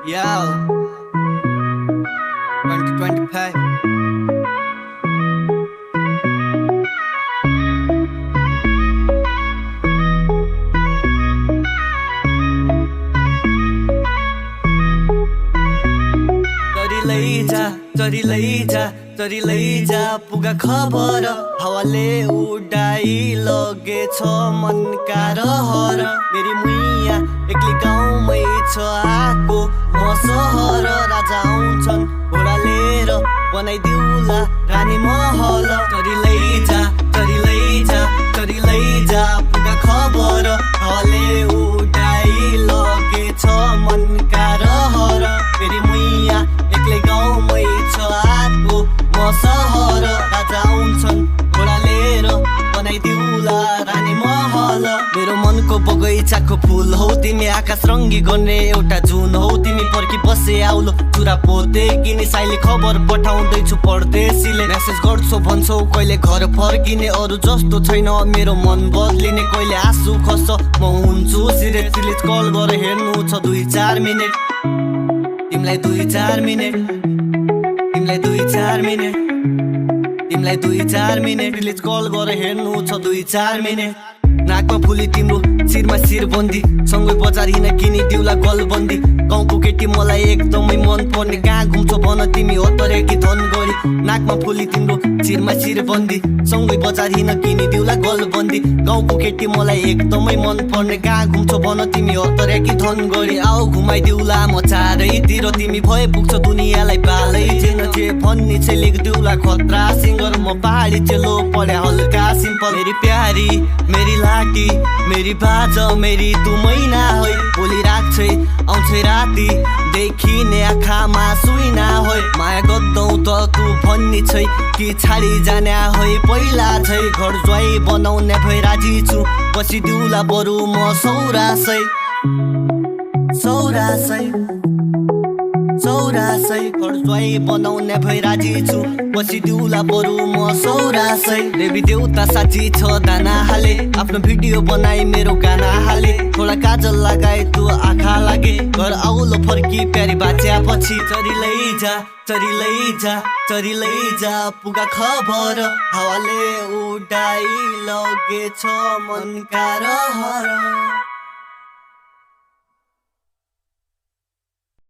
Yo, 2025. तरी लैजा पुगा खबर हावाले उडाई लगेछ मनका रहर मेरी मुइया एक्लै गाउँमै छ आको म सहर राजा आउँछन् घोडा लिएर बनाइदिउला रानी महल तरी लैजा पुगा खबर हावाले उडाई लगेछ मनका रहर मेरी मुइया एक्लै गाउँमै छ आको म सहर राजा आउँछन् घोडा लिएर बनाइदिउला रानी महल मेरो मनको बगैँचाको फुल हौ तिमी आकाश रङ्गी गर्ने एउटा जुन हौ तिमी पर्खी बसे आउलो चुरा पोते किने साइली खबर पठाउँदैछु परदेशीले मेसेज गर्छौ भन्छौ कहिले घर फर्किने अरू जस्तो छैन मेरो मन बदलिने कहिले आँसु खस्छ म हुन्छु सिरियस कल गरेर हेर्नु छ 2-4 मिनेट तिमीलाई 2-4 मिनेट प्लिज कल गरेर हेर्नु छ 2-4 मिनेट नाकमा फुली तिम्रो शिरमा शिरबन्दी सँगै बजार हिँड किनिदिउला गलबन्दी गाउँको केटी मलाई एकदमै मन पर्ने कहाँ घुम्छौ भन तिमी हतरे कि धन गरी नाकमा फुली तिम्रो शिरमा शिरबन्दी सँगै बजार हिँड किनिदिउला गलबन्दी गाउँको केटी मलाई एकदमै मन पर्ने कहाँ घुम्छौ भन तिमी हतरे कि धन गरी आऊ घुमाइदिउला म चारैतिर तिमी भए पुग्छ दुनियाँलाई पालै जेन जे भन्ने चाहिँ लेखदिउला खतरा सिङ्गर म पहाडी चेलो पढे हल्का सिम्पल मेरी प्यारी मेरी लाटी मेरी बाज मेरी तू मैना होइ बोली राख्छै आउँछै राति देखिने आँखामा सुइना होइ माया गद्दौ त तू भन्ने छै कि छाडी जाने होइ पहिला छै घर ज्वाई बनाउने भई राजी छु बसिदिउला बरु म सौरासै घर ज्वाई बनाउने भई राजी छु बसिदिउला बरु म सौरासै देवी देउता साँची छ दाना हाले आफ्नो भिडियो बनाई मेरो गाना हाले थोडा काजल लगाए तू आँखा लागे घर आउलो फर्की प्यारी बाच्या पछि चरी लैजा पुगा खबर हावाले उडाई लगेछ मनका रहर